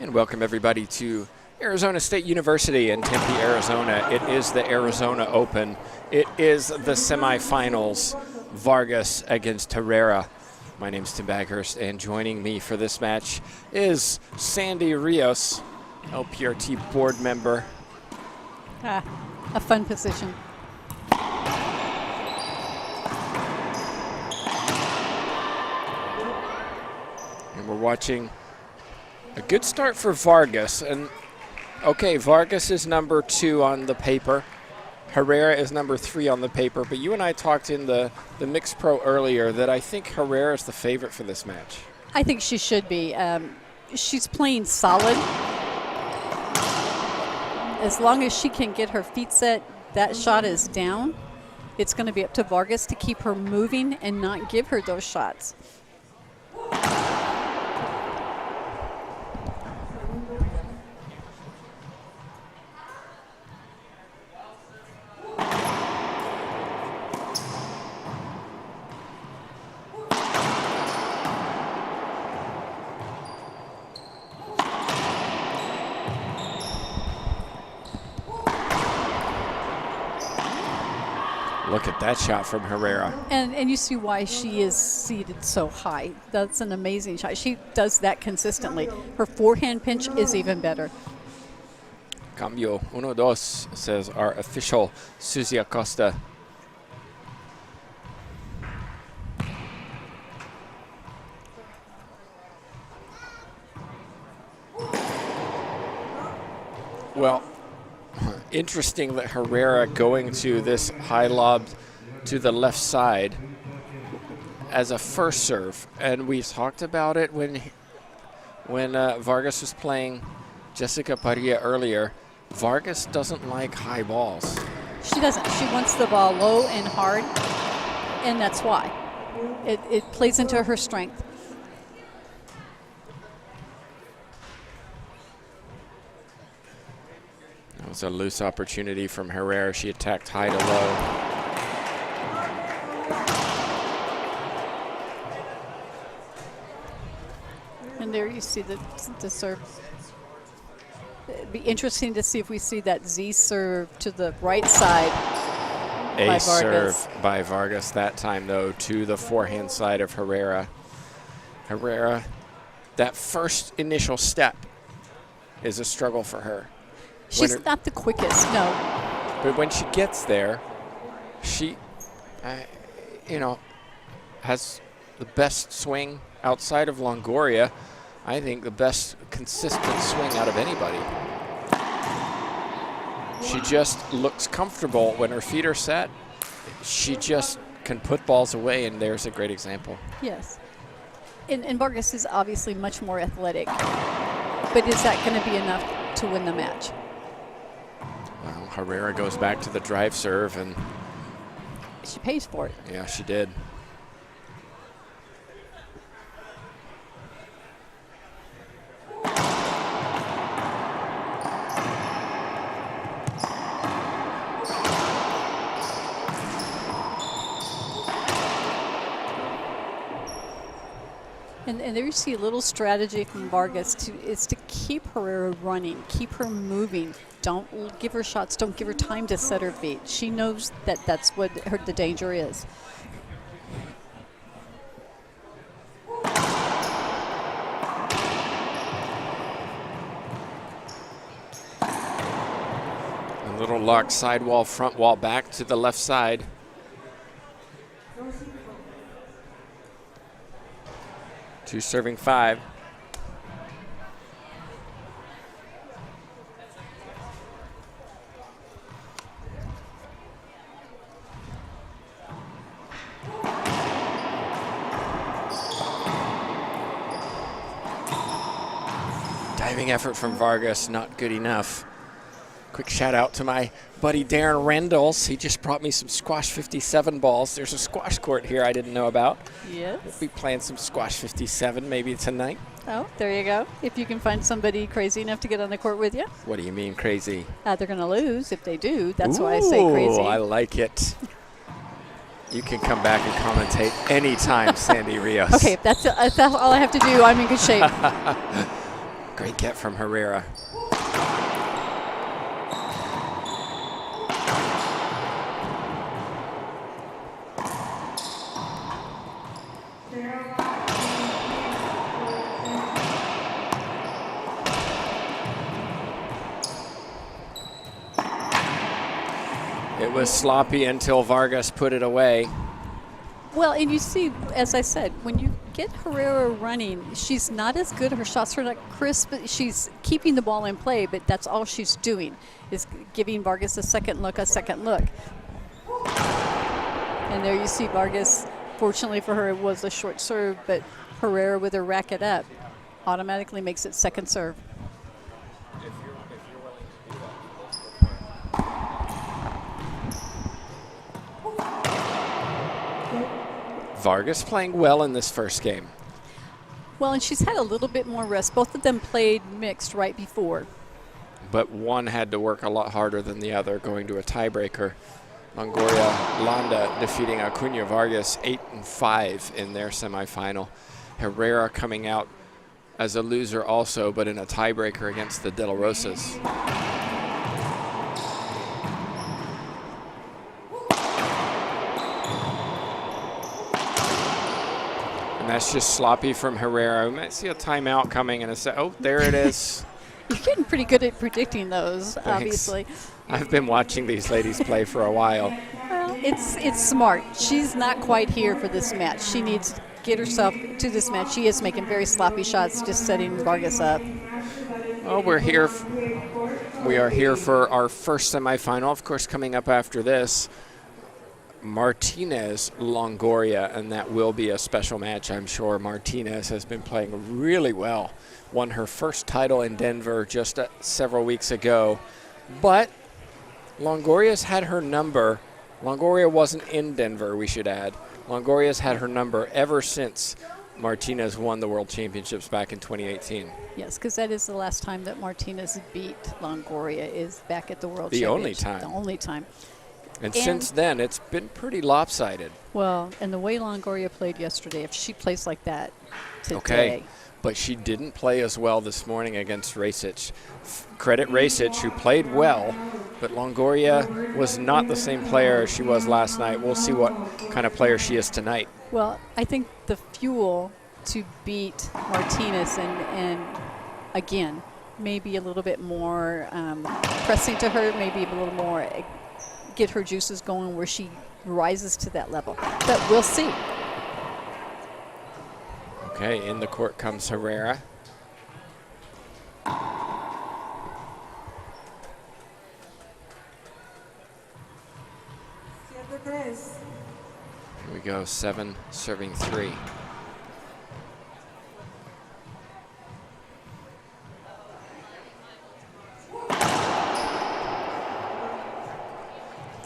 And welcome everybody to Arizona State University in Tempe, Arizona. It is the Arizona Open. It is the semifinals, Vargas against Herrera. My name's Tim Baghurst, and joining me for this match is Sandy Rios, LPRT board member. A fun position. And we're watching a good start for Vargas. And okay, Vargas is number 2 on the paper. Herrera is number 3 on the paper. But you and I talked in the mixed pro earlier that I think Herrera is the favorite for this match. I think she should be. She's playing solid. As long as she can get her feet set, that shot is down. It's going to be up to Vargas to keep her moving and not give her those shots. Look at that shot from Herrera. And you see why she is seated so high. That's an amazing shot. She does that consistently. Her forehand pinch is even better. Cambio 1-2, says our official Suzy Acosta. Well, interesting that Herrera going to this high lob to the left side as a first serve. And we talked about it when Vargas was playing Jessica Parilla earlier. Vargas doesn't like high balls. She doesn't. She wants the ball low and hard, and that's why. It plays into her strength. That was a loose opportunity from Herrera. She attacked high to low. And there you see the serve. It'd be interesting to see if we see that Z serve to the right side by Vargas. Serve by Vargas that time, though, to the forehand side of Herrera. Herrera, that first initial step is a struggle for her. She's not the quickest, no. But when she gets there, she, has the best swing outside of Longoria. I think the best consistent swing out of anybody. She just looks comfortable when her feet are set. She just can put balls away, and there's a great example. Yes. And Vargas is obviously much more athletic. But is that going to be enough to win the match? Well, Herrera goes back to the drive serve, and she pays for it. Yeah, she did. And there you see a little strategy from Vargas is to keep Herrera running, keep her moving. Don't give her shots. Don't give her time to set her feet. She knows that that's what the danger is. A little lock sidewall, front wall back to the left side. Two serving 5. Diving effort from Vargas, not good enough. Quick shout out to my buddy Darren Rendels. He just brought me some squash 57 balls. There's a squash court here I didn't know about. Yes. We'll be playing some squash 57 maybe tonight. Oh, there you go. If you can find somebody crazy enough to get on the court with you. What do you mean crazy? They're going to lose if they do. That's why I say crazy. I like it. You can come back and commentate anytime, Sandy Rios. Okay, if that's all I have to do, I'm in good shape. Great get from Herrera. It was sloppy until Vargas put it away. Well, and you see, as I said, when you get Herrera running, she's not as good. Her shots are not crisp, but she's keeping the ball in play, but that's all she's doing is giving Vargas a second look. And there you see Vargas, fortunately for her, it was a short serve, but Herrera with her racket up automatically makes it second serve. Vargas playing well in this first game. Well, and she's had a little bit more rest. Both of them played mixed right before. But one had to work a lot harder than the other, going to a tiebreaker. Longoria Landa defeating Acuna Vargas 8-5 in their semifinal. Herrera coming out as a loser also, but in a tiebreaker against the De La Rosas. That's just sloppy from Herrera. We might see a timeout coming in a sec. Oh, there it is. You're getting pretty good at predicting those, Thanks. obviously. I've been watching these ladies play for a while. Well, it's smart. She's not quite here for this match. She needs to get herself to this match. She is making very sloppy shots, just setting Vargas up. Well, we are here for our first semifinal. Of course, coming up after this, Martinez Longoria, and that will be a special match, I'm sure. Martinez has been playing really well. Won her first title in Denver just several weeks ago. But Longoria's had her number. Longoria wasn't in Denver, we should add. Longoria's had her number ever since Martinez won the World Championships back in 2018. Yes, because that is the last time that Martinez beat Longoria, is back at the World The Championship. only time. The only time. And since then, it's been pretty lopsided. Well, and the way Longoria played yesterday, if she plays like that today. Okay, but she didn't play as well this morning against Rasic. Credit Rasic, who played well, but Longoria was not the same player as she was last night. We'll see what kind of player she is tonight. Well, I think the fuel to beat Martinez and again, maybe a little bit more pressing to her, maybe a little more get her juices going where she rises to that level. But we'll see. Okay, in the court comes Herrera. Here we go, 7 serving 3.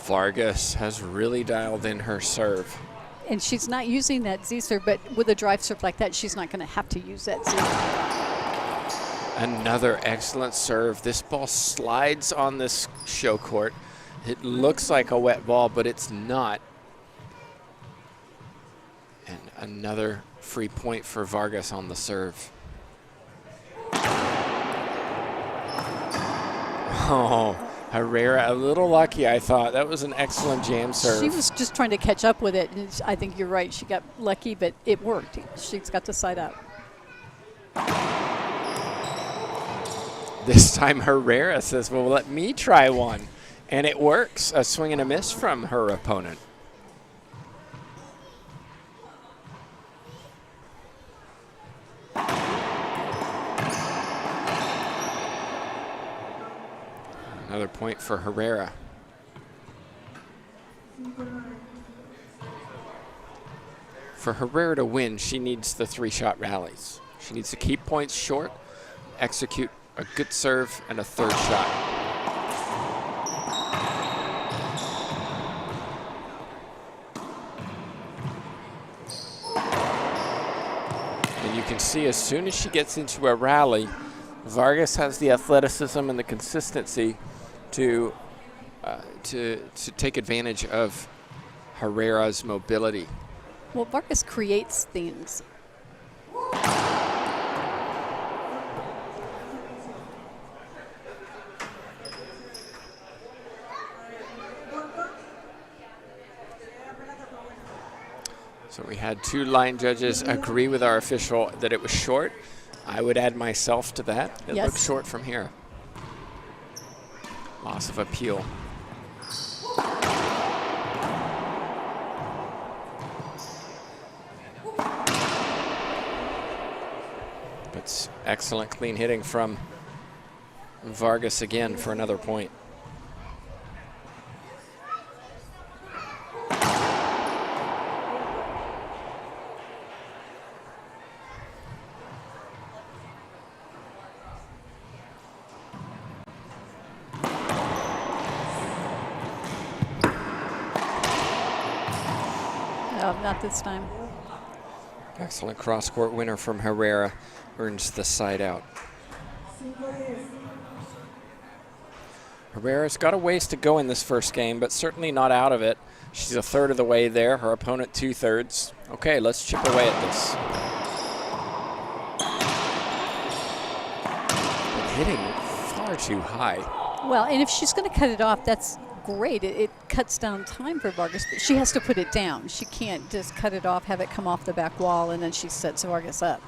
Vargas has really dialed in her serve. And she's not using that Z serve, but with a drive serve like that, she's not going to have to use that Z. Another excellent serve. This ball slides on this show court. It looks like a wet ball, but it's not. And another free point for Vargas on the serve. Oh, Herrera, a little lucky, I thought. That was an excellent jam serve. She was just trying to catch up with it, and I think you're right. She got lucky, but it worked. She's got the side up. This time Herrera says, well, let me try one. And it works. A swing and a miss from her opponent. Another point for Herrera. For Herrera to win, she needs the 3-shot rallies. She needs to keep points short, execute a good serve, and a third shot. And you can see as soon as she gets into a rally, Vargas has the athleticism and the consistency to take advantage of Herrera's mobility. Well, Vargas creates things. So we had 2 line judges agree with our official that it was short. I would add myself to that. It Yes. looks short from here. Loss of appeal. But excellent clean hitting from Vargas again for another point. No, not this time. Excellent cross-court winner from Herrera, earns the side out. Herrera's got a ways to go in this first game, but certainly not out of it. She's a third of the way there, her opponent 2/3. Okay, let's chip away at this. But hitting far too high. Well, and if she's going to cut it off, that's great. It cuts down time for Vargas, but she has to put it down. She can't just cut it off, have it come off the back wall, and then she sets Vargas up.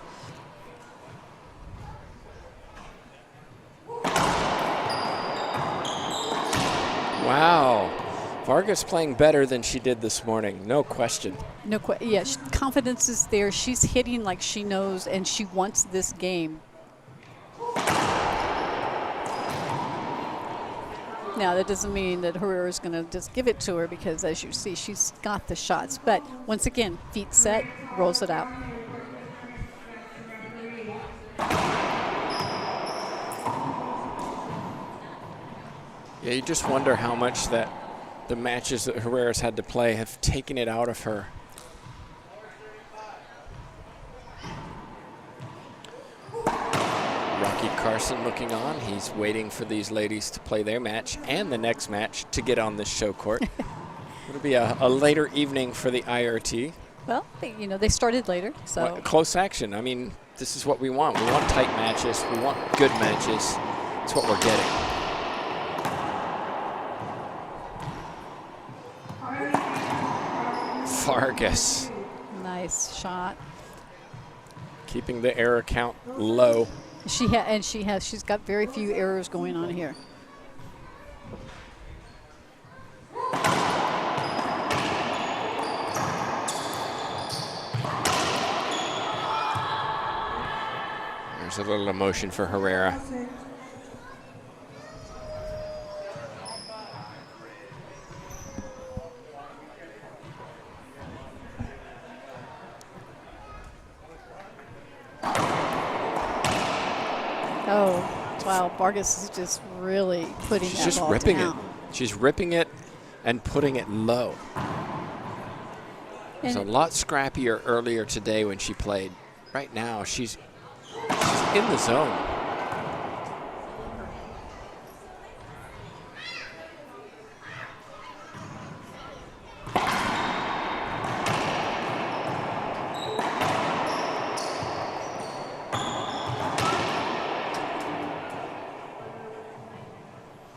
Wow. Vargas playing better than she did this morning, no question. No, yeah, confidence is there. She's hitting like she knows, and she wants this game. Now, that doesn't mean that Herrera is going to just give it to her because, as you see, she's got the shots. But once again, feet set, rolls it out. Yeah, you just wonder how much that the matches that Herrera's had to play have taken it out of her. Rocky Carson looking on. He's waiting for these ladies to play their match and the next match to get on this show court. It'll be a later evening for the IRT. Well, they started later, so. Well, close action. I mean, this is what we want. We want tight matches. We want good matches. That's what we're getting. Vargas. Nice shot. Keeping the error count low. She's got very few errors going on here. There's a little emotion for Herrera. Oh, wow. Vargas is just really putting She's that just ball ripping down. it. She's ripping it and putting it low. It was a lot scrappier earlier today when she played. Right now, she's in the zone.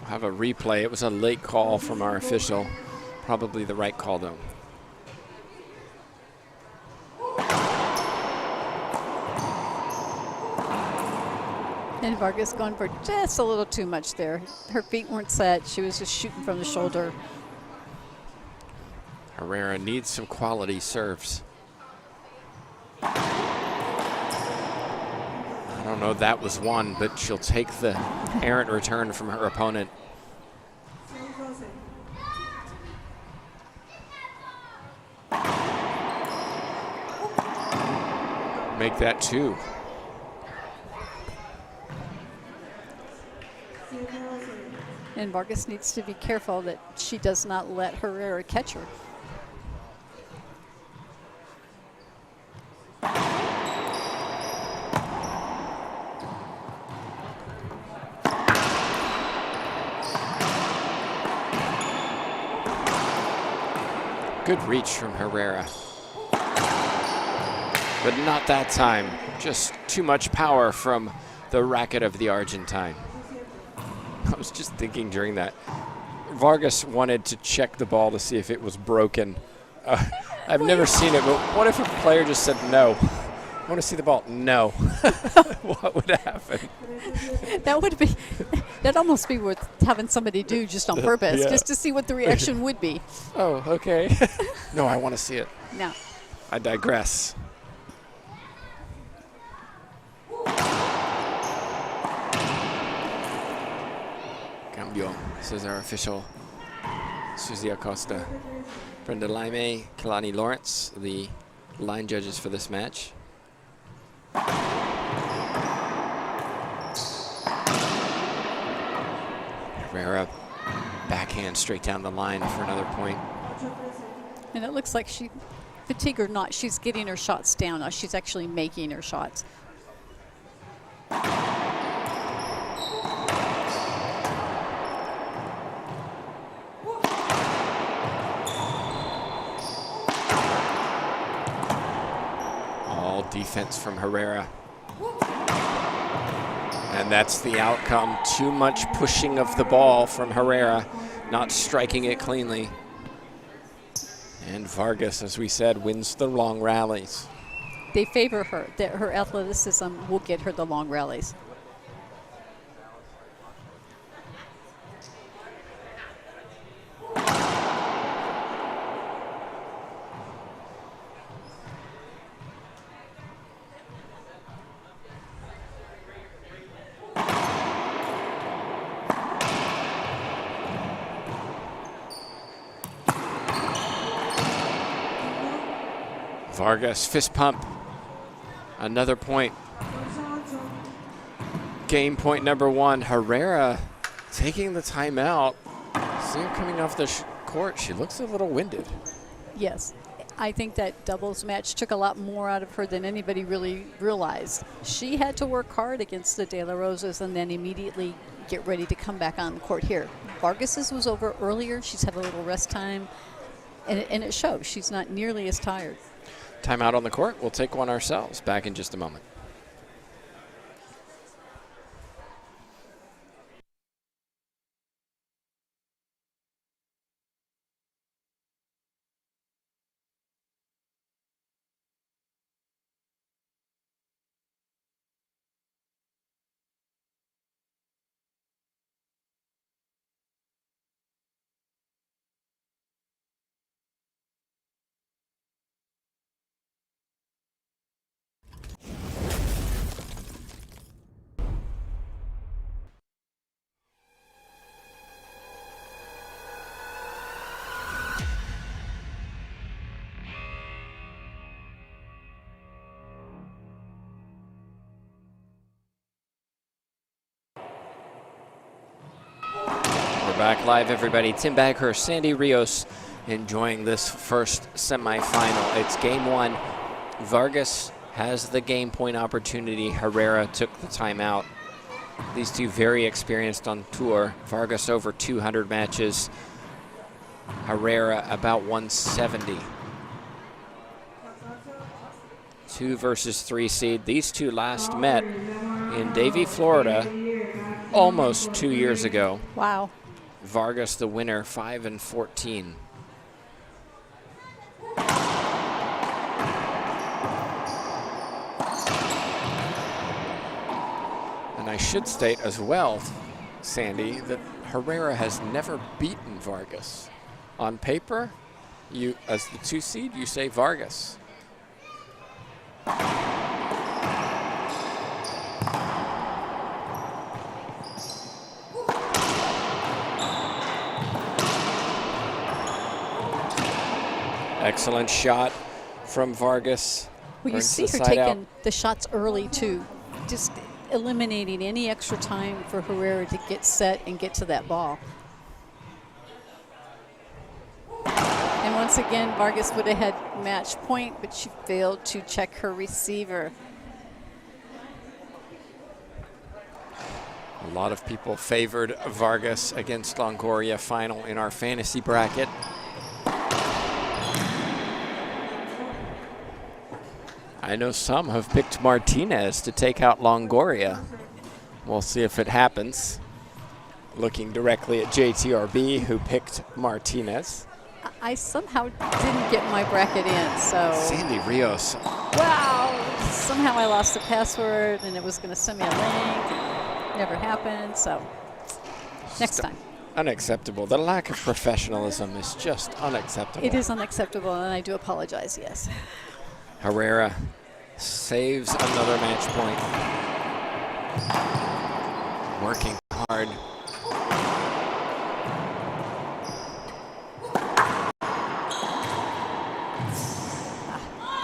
Have a replay. It was a late call from our official. Probably the right call, though. And Vargas going for just a little too much there. Her feet weren't set. She was just shooting from the shoulder. Herrera needs some quality serves. I don't know that was one, but she'll take the errant return from her opponent. Make that 2. And Vargas needs to be careful that she does not let Herrera catch her. Good reach from Herrera. But not that time. Just too much power from the racket of the Argentine. I was just thinking during that. Vargas wanted to check the ball to see if it was broken I've never seen it, but what if a player just said no? I want to see the ball. No. What would happen? That'd almost be worth having somebody do just on purpose, Yeah. just to see what the reaction would be. Oh, okay. No, I want to see it. No. I digress. Cambio, says our official. Suzy Acosta, Brenda Laime, Kalani Lawrence, the line judges for this match. Herrera, backhand straight down the line for another point. And it looks like she, fatigue or not, she's getting her shots down. Now she's actually making her shots. All defense from Herrera. And that's the outcome. Too much pushing of the ball from Herrera, not striking it cleanly. And Vargas, as we said, wins the long rallies. They favor her. That her athleticism will get her the long rallies. Vargas, fist pump. Another point. Game point number one. Herrera taking the timeout. See her coming off the court. She looks a little winded. Yes. I think that doubles match took a lot more out of her than anybody really realized. She had to work hard against the De La Rosas and then immediately get ready to come back on the court here. Vargas's was over earlier. She's had a little rest time, and it shows. She's not nearly as tired. Timeout on the court. We'll take one ourselves. Back in just a moment. Back live, everybody. Tim Baghurst, Sandy Rios enjoying this first semifinal. It's game one. Vargas has the game point opportunity. Herrera took the timeout. These two very experienced on tour. Vargas over 200 matches. Herrera about 170. 2 versus 3 seed. These two last met in Davie, Florida, almost 2 years ago. Wow. Vargas the winner, 5-14. And I should state as well, Sandy, that Herrera has never beaten Vargas. On paper, you, as the 2 seed, you say Vargas. Excellent shot from Vargas. Well, you see her taking the shots early, too. Just eliminating any extra time for Herrera to get set and get to that ball. And once again, Vargas would have had match point, but she failed to check her receiver. A lot of people favored Vargas against Longoria final in our fantasy bracket. I know some have picked Martinez to take out Longoria. We'll see if it happens. Looking directly at JTRB, who picked Martinez. I somehow didn't get my bracket in, so. Sandy Rios. Wow! Somehow I lost the password, and it was going to send me a link. Never happened, so next time. Unacceptable. The lack of professionalism is just unacceptable. It is unacceptable, and I do apologize, yes. Herrera saves another match point. Working hard.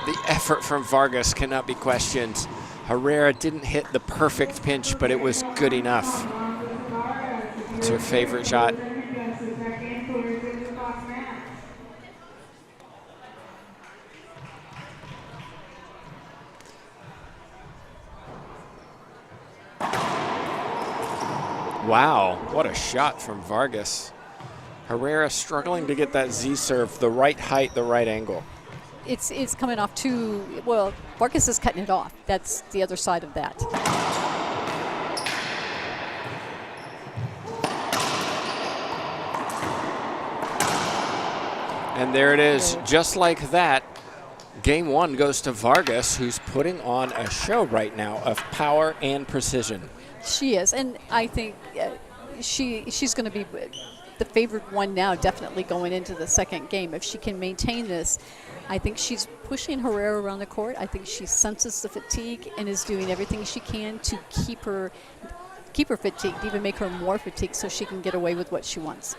The effort from Vargas cannot be questioned. Herrera didn't hit the perfect pinch, but it was good enough. It's her favorite shot. Wow, what a shot from Vargas. Herrera struggling to get that Z serve, the right height, the right angle. It's coming off too, well, Vargas is cutting it off. That's the other side of that. And there it is, just like that. Game one goes to Vargas, who's putting on a show right now of power and precision. She is, and I think she's going to be the favored one now, definitely going into the second game. If she can maintain this, I think she's pushing Herrera around the court. I think she senses the fatigue and is doing everything she can to keep her fatigued, even make her more fatigued so she can get away with what she wants.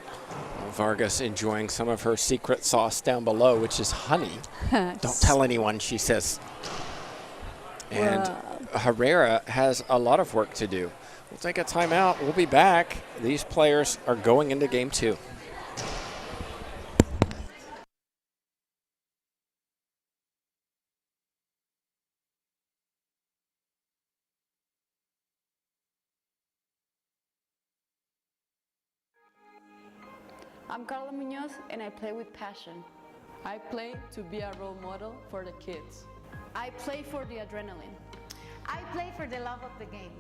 Vargas enjoying some of her secret sauce down below, which is honey. Don't tell anyone, she says. And Herrera has a lot of work to do. We'll take a timeout. We'll be back. These players are going into game two. I'm Carla Munoz and I play with passion. I play to be a role model for the kids. I play for the adrenaline. I play for the love of the game.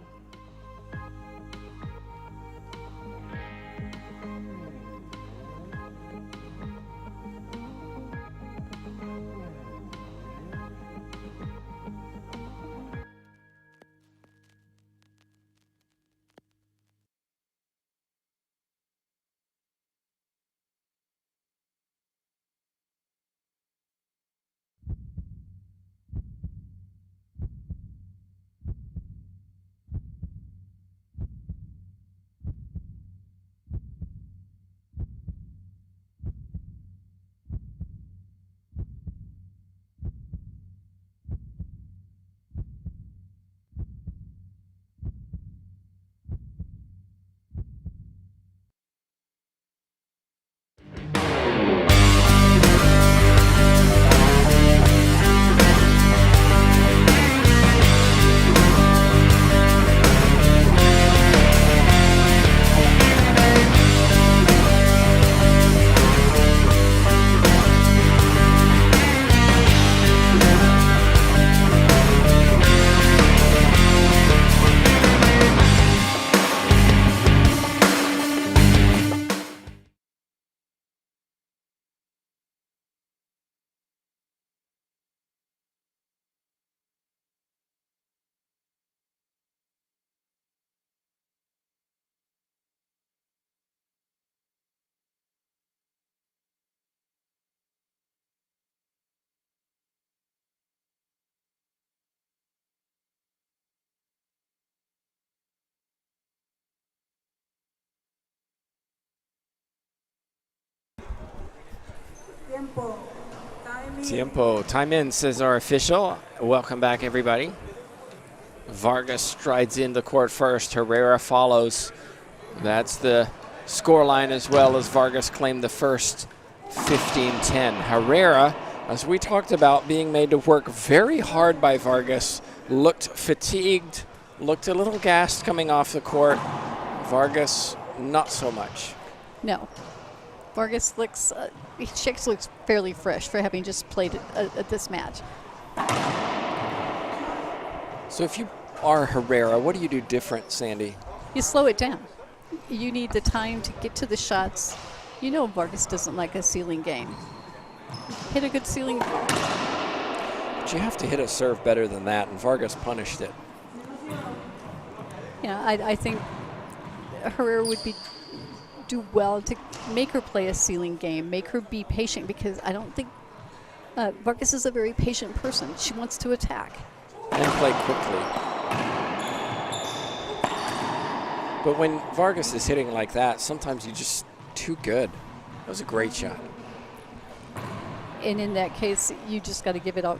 Tiempo. Time in, says our official. Welcome back, everybody. Vargas strides in the court first. Herrera follows. That's the scoreline, as well as Vargas claimed the first 15-10. Herrera, as we talked about, being made to work very hard by Vargas, looked fatigued, looked a little gassed coming off the court. Vargas, not so much. No. Vargas looks, she actually looks fairly fresh for having just played at this match. So if you are Herrera, what do you do different, Sandy? You slow it down. You need the time to get to the shots. You know Vargas doesn't like a ceiling game. Hit a good ceiling. But you have to hit a serve better than that, and Vargas punished it. You know, I think Herrera would do well to make her play a ceiling game, make her be patient, because I don't think Vargas is a very patient person. She wants to attack. And play quickly. But when Vargas is hitting like that, sometimes you're just too good. That was a great shot. And in that case, you just got to give it all,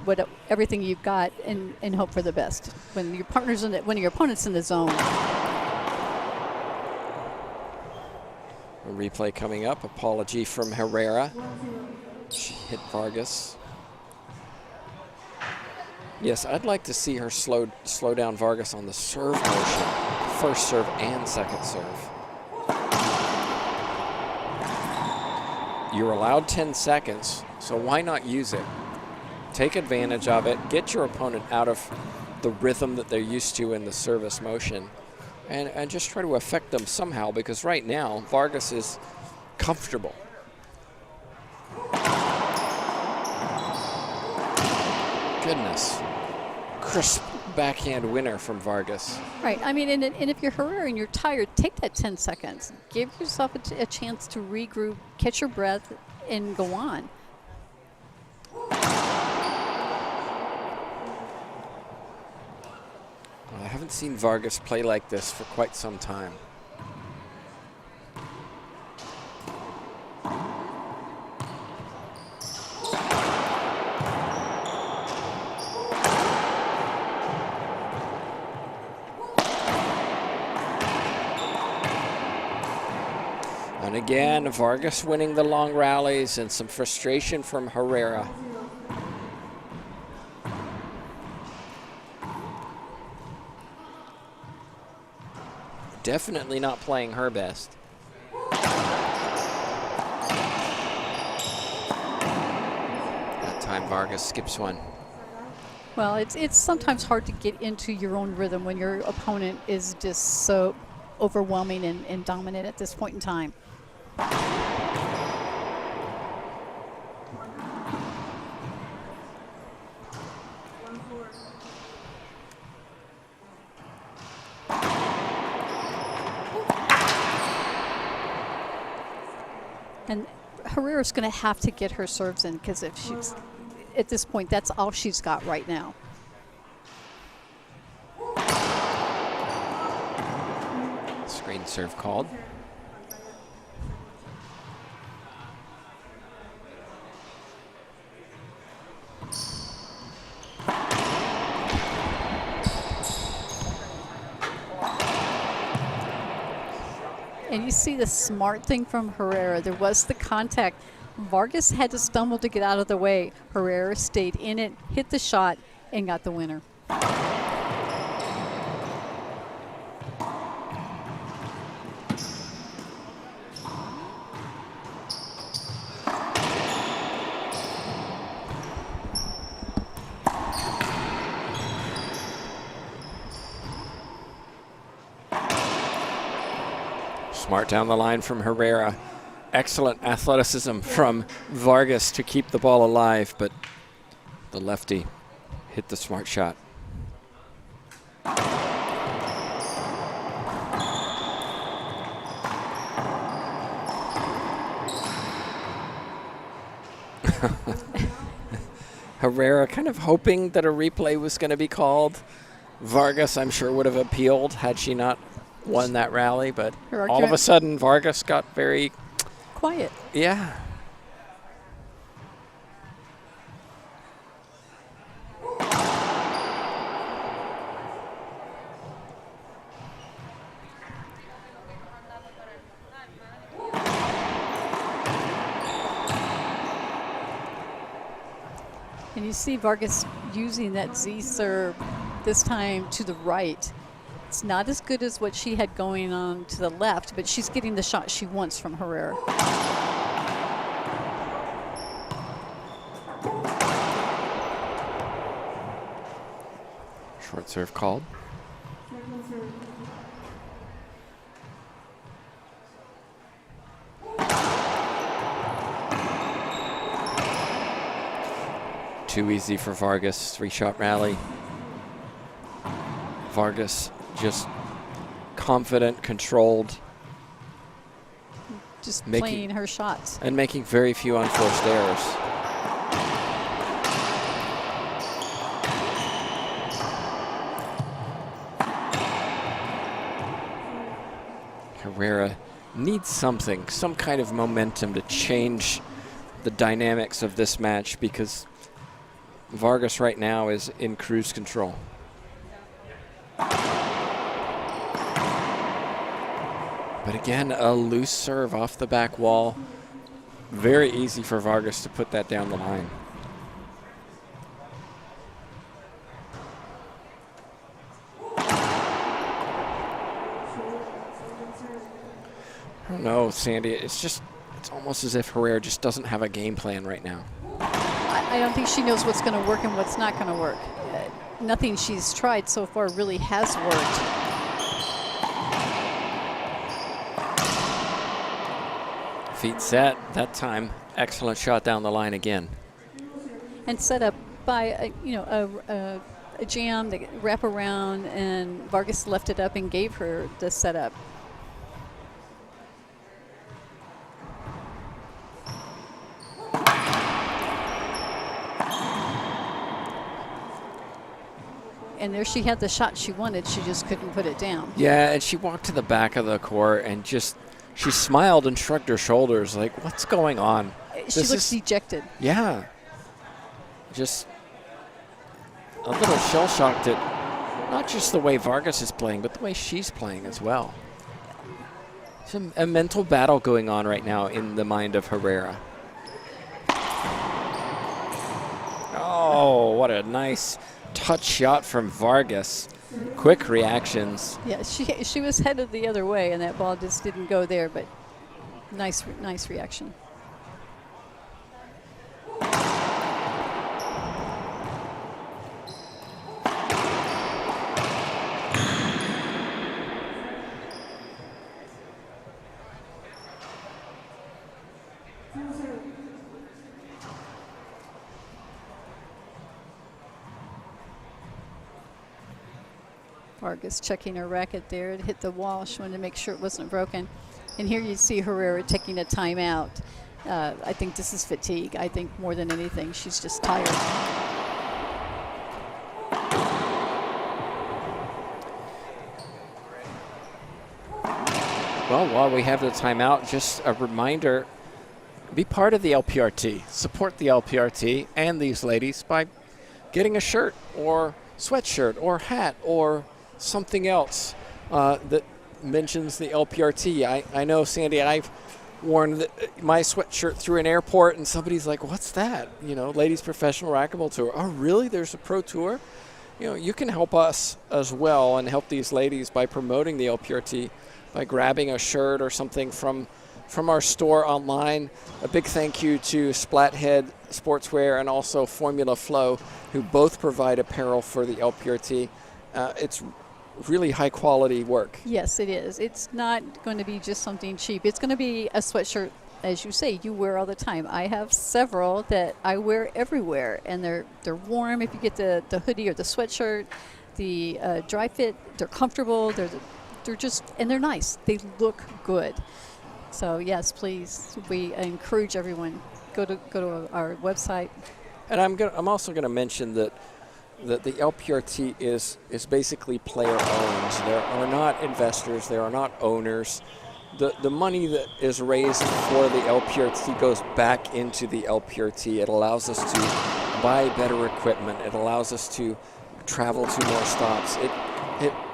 everything you've got, and hope for the best. When your partner's when your opponent's in the zone. A replay coming up. Apology from Herrera. She hit Vargas. Yes, I'd like to see her slow down Vargas on the serve motion. First serve and second serve. You're allowed 10 seconds, so why not use it? Take advantage of it. Get your opponent out of the rhythm that they're used to in the service motion. And just try to affect them somehow, because right now, Vargas is comfortable. Goodness. Crisp backhand winner from Vargas. Right. I mean, and if you're Herrera and you're tired, take that 10 seconds. Give yourself a chance to regroup, catch your breath, and go on. I haven't seen Vargas play like this for quite some time. And again, Vargas winning the long rallies, and some frustration from Herrera. Definitely not playing her best. That time Vargas skips one. Well, it's sometimes hard to get into your own rhythm when your opponent is just so overwhelming and dominant at this point in time. And Herrera's going to have to get her serves in, because if she's at this point, that's all she's got right now. Screen serve called. And you see the smart thing from Herrera. There was the contact. Vargas had to stumble to get out of the way. Herrera stayed in it, hit the shot, and got the winner. Smart down the line from Herrera. Excellent athleticism from Vargas to keep the ball alive, but the lefty hit the smart shot. Herrera kind of hoping that a replay was going to be called. Vargas, I'm sure, would have appealed had she not won that rally, but all of a sudden Vargas got very quiet. Yeah. And you see Vargas using that Z serve this time to the right. It's not as good as what she had going on to the left, but she's getting the shot she wants from Herrera. Short serve called. too easy for Vargas. 3-shot rally. Vargas just confident, controlled. Just playing her shots. And making very few unforced errors. Herrera needs something, some kind of momentum to change the dynamics of this match, because Vargas right now is in cruise control. But again, a loose serve off the back wall. Very easy for Vargas to put that down the line. I don't know, Sandy. It's almost as if Herrera just doesn't have a game plan right now. I don't think she knows what's going to work and what's not going to work. Nothing she's tried so far really has worked. Feet set that time. Excellent shot down the line again. And set up by a jam, the wrap around, and Vargas left it up and gave her the setup. And there she had the shot she wanted. She just couldn't put it down. Yeah, and she walked to the back of the court and she smiled and shrugged her shoulders like, what's going on? She looks dejected. Yeah. Just a little shell-shocked at not just the way Vargas is playing, but the way she's playing as well. There's a mental battle going on right now in the mind of Herrera. Oh, what a nice touch shot from Vargas. Quick reactions. Yeah, she was headed the other way, and that ball just didn't go there, but nice reaction. Vargas checking her racket there. It hit the wall. She wanted to make sure it wasn't broken. And here you see Herrera taking a timeout. I think this is fatigue. I think more than anything, she's just tired. Well, while we have the timeout, just a reminder, be part of the LPRT. Support the LPRT and these ladies by getting a shirt or sweatshirt or hat or something else that mentions the LPRT. I know, Sandy, I've worn my sweatshirt through an airport and somebody's like, what's that? You know, Ladies Professional Racquetball Tour. Oh, really? There's a pro tour? You know, you can help us as well and help these ladies by promoting the LPRT by grabbing a shirt or something from our store online. A big thank you to Splathead Sportswear and also Formula Flow, who both provide apparel for the LPRT. It's really high quality work. Yes, it is. It's not going to be just something cheap. It's going to be a sweatshirt, as you say, you wear all the time. I have several that I wear everywhere, and they're warm if you get the hoodie or the sweatshirt. The dry fit, they're comfortable. They're just, and they're nice. They look good. So yes, please, we encourage everyone, go to our website. And I'm also going to mention that the LPRT is basically player owned. There are not investors. There are not owners. The money that is raised for the LPRT goes back into the LPRT. It allows us to buy better equipment. It allows us to travel to more stops.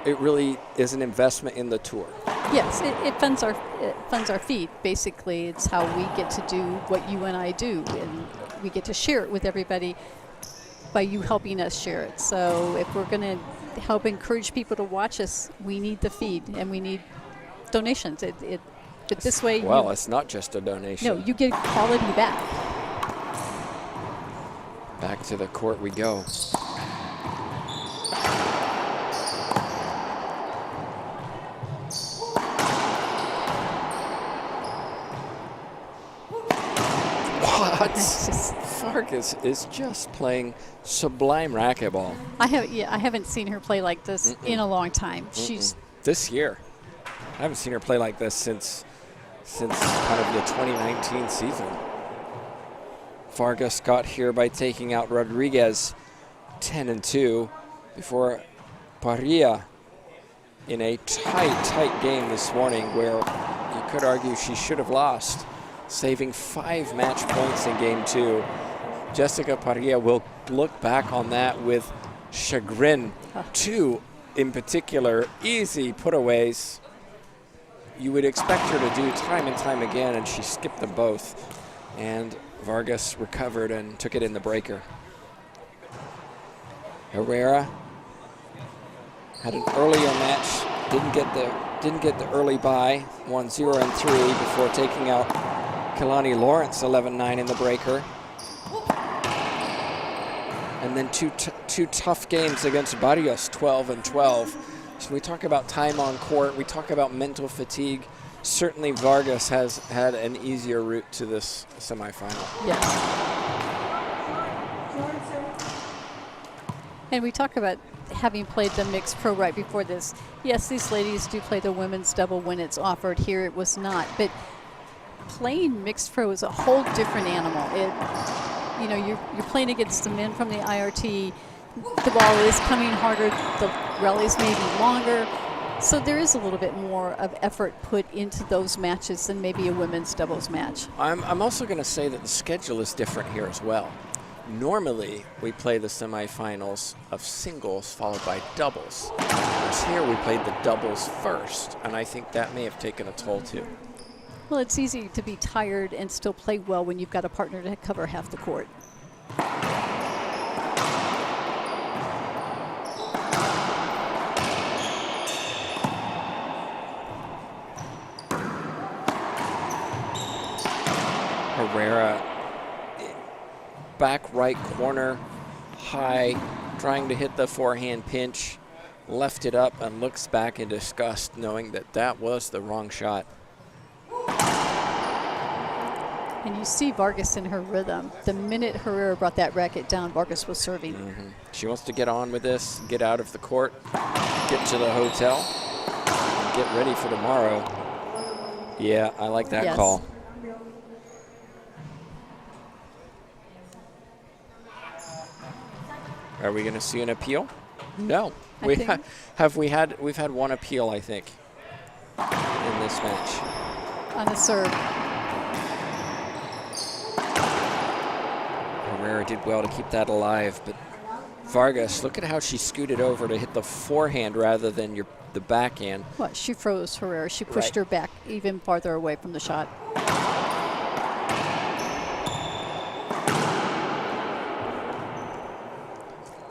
It really is an investment in the tour. Yes, it funds our feed. Basically, it's how we get to do what you and I do, and we get to share it with everybody by you helping us share it. So if we're going to help encourage people to watch us, we need the feed and we need donations. But this way, well, it's not just a donation. No, you get quality back. Back to the court we go. shots. Vargas is just playing sublime racquetball. I haven't seen her play like this in a long time. She's This year. I haven't seen her play like this since kind of the 2019 season. Vargas got here by taking out Rodriguez 10-2 before Parilla in a tight game this morning where you could argue she should have lost, saving 5 match points in game 2. Jessica Parilla will look back on that with chagrin. 2 in particular, easy putaways. You would expect her to do time and time again, and she skipped them both. And Vargas recovered and took it in the breaker. Herrera had an earlier match, didn't get the early bye, won 0-3 before taking out Kalani Lawrence 11-9 in the breaker. And then two tough games against Barrios, 12-12. So we talk about time on court, we talk about mental fatigue. Certainly Vargas has had an easier route to this semifinal. Yes. And we talk about having played the mixed pro right before this. Yes, these ladies do play the women's double when it's offered. Here it was not. But playing mixed pro is a whole different animal. You're playing against the men from the IRT. The ball is coming harder. The rallies may be longer. So there is a little bit more of effort put into those matches than maybe a women's doubles match. I'm also going to say that the schedule is different here as well. Normally, we play the semifinals of singles followed by doubles. Whereas here we played the doubles first, and I think that may have taken a toll too. Well, it's easy to be tired and still play well when you've got a partner to cover half the court. Herrera, back right corner, high, trying to hit the forehand pinch, left it up and looks back in disgust knowing that was the wrong shot. And you see Vargas in her rhythm. The minute Herrera brought that racket down, Vargas was serving. She wants to get on with this, get out of the court, get to the hotel, and get ready for tomorrow. Yeah, I like that call. Are we going to see an appeal? No. We've had one appeal, I think, in this match. On the serve. Herrera did well to keep that alive, but Vargas, look at how she scooted over to hit the forehand rather than the backhand. Well, she froze Herrera. She pushed her back even farther away from the shot.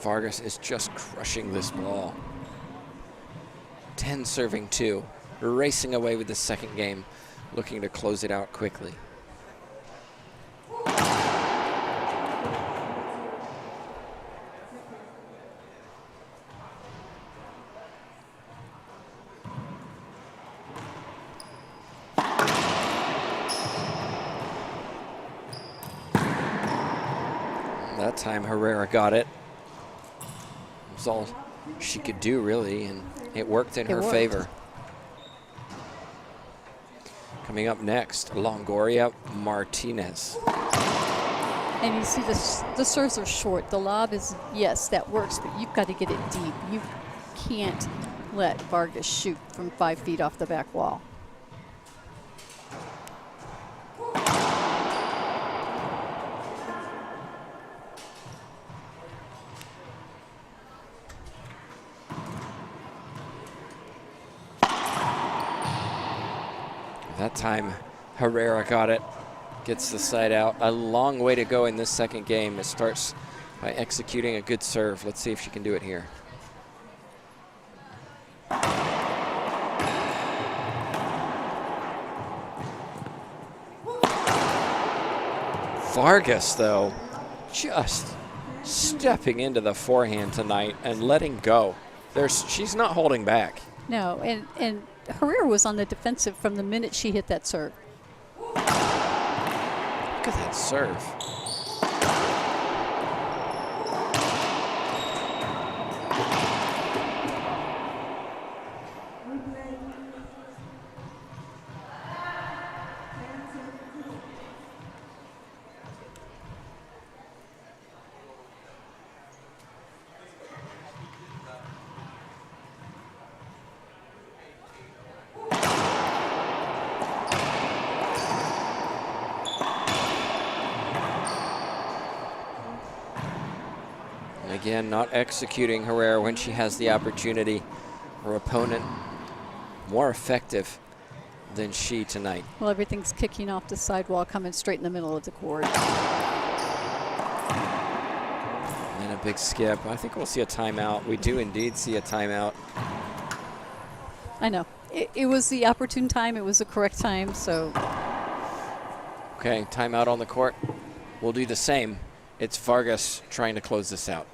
Vargas is just crushing this ball. 10 serving 2, racing away with the second game, looking to close it out quickly. That time Herrera got it. It was all she could do, really, and it worked in her favor. Coming up next, Longoria Martinez. And you see the serves are short. The lob is, yes, that works, but you've got to get it deep. You can't let Vargas shoot from 5 feet off the back wall. That time, Herrera got it, gets the side out. A long way to go in this second game. It starts by executing a good serve. Let's see if she can do it here. Vargas, though, just stepping into the forehand tonight and letting go. She's not holding back. No, and Herrera was on the defensive from the minute she hit that serve. Look at that serve. Again, not executing Herrera when she has the opportunity. Her opponent more effective than she tonight. Well, everything's kicking off the sidewall, coming straight in the middle of the court. And a big skip. I think we'll see a timeout. We do indeed see a timeout. I know. It was the opportune time. It was the correct time, so. Okay, timeout on the court. We'll do the same. It's Vargas trying to close this out.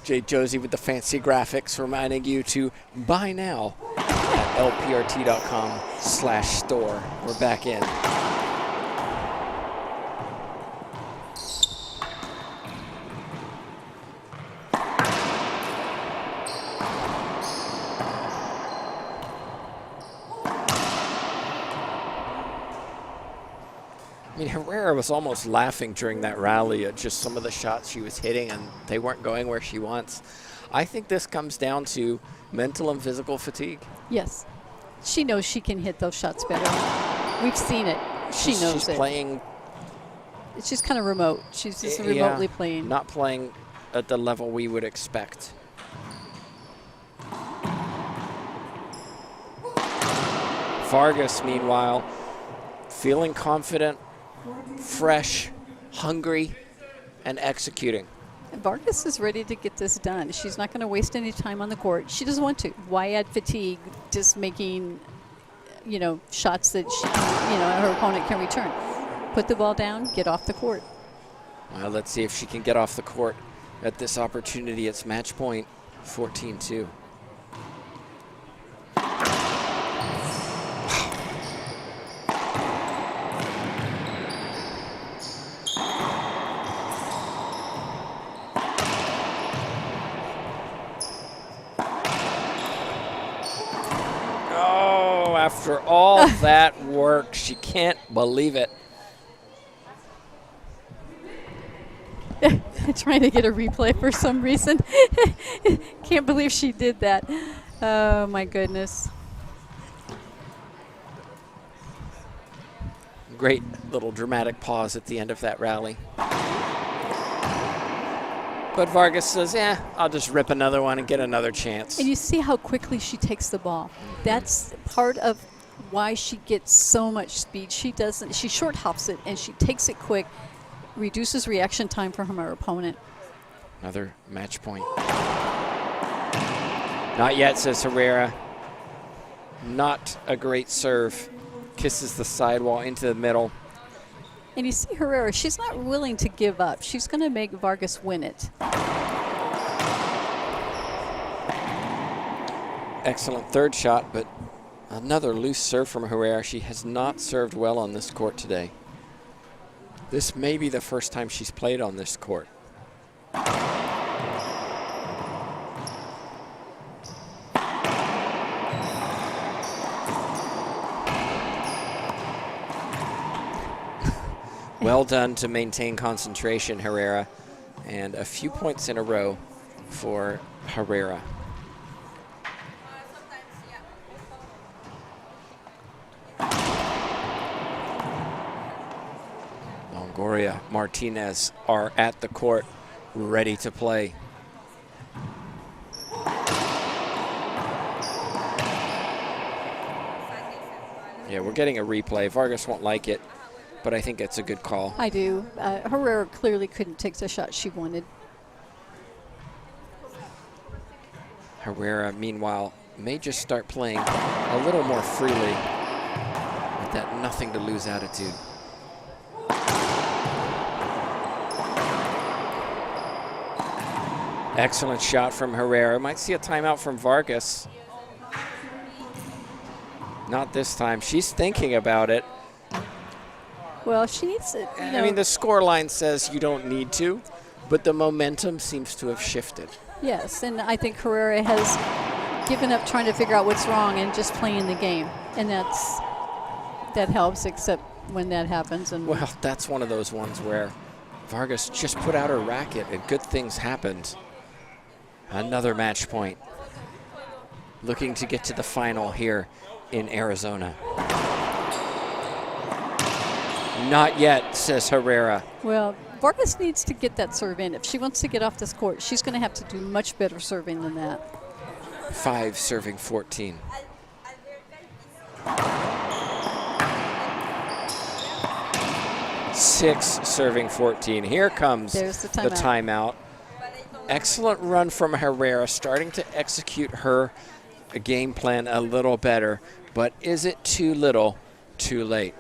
Jay Josie with the fancy graphics reminding you to buy now at lprt.com/store. We're back in. I mean, Herrera was almost laughing during that rally at just some of the shots she was hitting, and they weren't going where she wants. I think this comes down to mental and physical fatigue. Yes. She knows she can hit those shots better. We've seen it. She knows she's it. Playing. It's just kind of remote. She's just remotely playing. Not playing at the level we would expect. Vargas, meanwhile, feeling confident, fresh, hungry, and executing. Vargas is ready to get this done. She's not going to waste any time on the court. She doesn't want to. Why add fatigue just making, shots that she, her opponent can return? Put the ball down, get off the court. Well, let's see if she can get off the court at this opportunity. It's match point, 14-2. After all that work, she can't believe it. Trying to get a replay for some reason. Can't believe she did that. Oh, my goodness. Great little dramatic pause at the end of that rally. But Vargas says, I'll just rip another one and get another chance. And you see how quickly she takes the ball. That's part of why she gets so much speed. She short hops it and she takes it quick, reduces reaction time from her opponent. Another match point. Not yet, says Herrera. Not a great serve. Kisses the sidewall into the middle. And you see Herrera, she's not willing to give up. She's going to make Vargas win it. Excellent third shot, but another loose serve from Herrera. She has not served well on this court today. This may be the first time she's played on this court. Well done to maintain concentration, Herrera, and a few points in a row for Herrera. Longoria, Martinez are at the court, ready to play. Yeah, we're getting a replay. Vargas won't like it, but I think it's a good call. I do. Herrera clearly couldn't take the shot she wanted. Herrera, meanwhile, may just start playing a little more freely with that nothing to lose attitude. Excellent shot from Herrera. Might see a timeout from Vargas. Not this time. She's thinking about it. Well, she needs to, I mean, the score line says you don't need to, but the momentum seems to have shifted. Yes, and I think Herrera has given up trying to figure out what's wrong and just playing the game. And that helps, except when that happens. And well, that's one of those ones where Vargas just put out her racket and good things happened. Another match point. Looking to get to the final here in Arizona. Not yet, says Herrera. Well, Vargas needs to get that serve in. If she wants to get off this court, she's going to have to do much better serving than that. 5 serving 14. Six serving 14. Here comes There's the timeout. timeout. Excellent run from Herrera, starting to execute her game plan a little better. But is it too little, too late?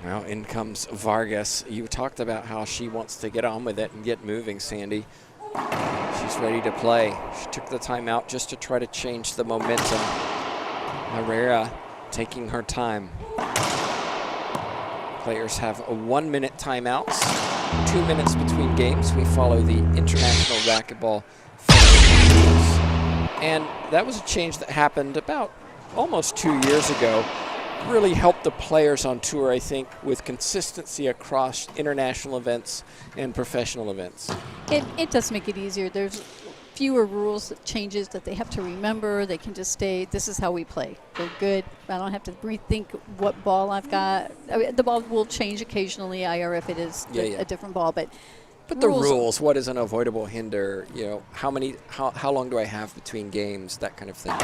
Well, in comes Vargas. You talked about how she wants to get on with it and get moving, Sandy. She's ready to play. She took the timeout just to try to change the momentum. Herrera taking her time. Players have 1 minute timeouts, 2 minutes between games. We follow the International Racquetball Federation rules. And that was a change that happened about almost 2 years ago. Really helped the players on tour, I think, with consistency across international events and professional events. It does make it easier. There's fewer rules, changes that they have to remember. They can just stay, this is how we play. They're good. I don't have to rethink what ball I've got. I mean, the ball will change occasionally, IR if it is a different ball, but the rules, what is an avoidable hinder, you know, how long do I have between games, that kind of thing.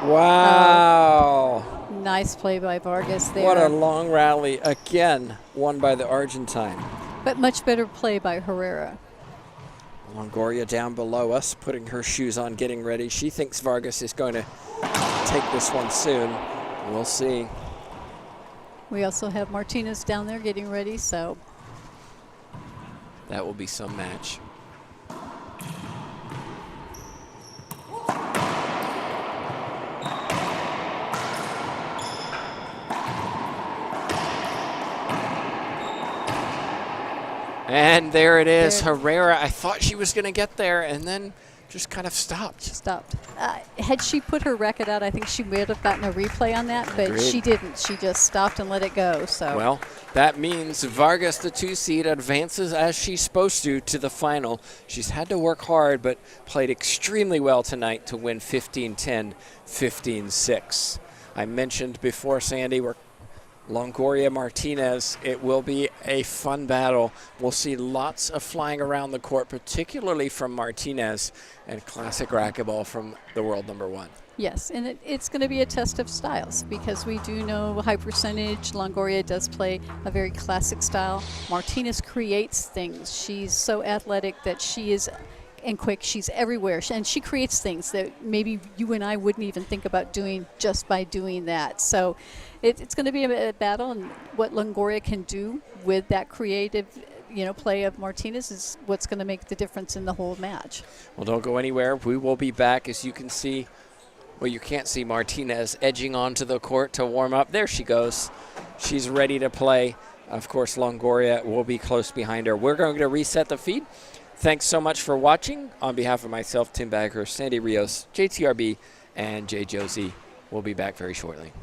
Wow. Nice play by Vargas there. What a long rally. Again, won by the Argentine. But much better play by Herrera. Longoria down below us, putting her shoes on, getting ready. She thinks Vargas is going to take this one soon. We'll see. We also have Martinez down there getting ready, so. That will be some match. And there it is, Herrera. I thought she was going to get there and then just kind of stopped. Stopped. Had she put her racket out, I think she would have gotten a replay on that, but Agreed. she didn't. She just stopped and let it go. So Well, that means Vargas, the 2 seed, advances as she's supposed to the final. She's had to work hard, but played extremely well tonight to win 15-10, 15-6. I mentioned before, Sandy, we're Longoria Martinez. It will be a fun battle. We'll see lots of flying around the court, particularly from Martinez, and classic racquetball from the world number 1. yes, and it's going to be a test of styles because we do know high percentage. Longoria does play a very classic style. Martinez creates things. She's so athletic that she is and quick. She's everywhere, and she creates things that maybe you and I wouldn't even think about doing just by doing that. So it's going to be a battle, and what Longoria can do with that creative play of Martinez is what's going to make the difference in the whole match. Well, don't go anywhere. We will be back. As you can see, well, you can't see Martinez edging onto the court to warm up. There she goes. She's ready to play. Of course, Longoria will be close behind her. We're going to reset the feed. Thanks so much for watching. On behalf of myself, Tim Bagger, Sandy Rios, JTRB, and Jay Josie, we'll be back very shortly.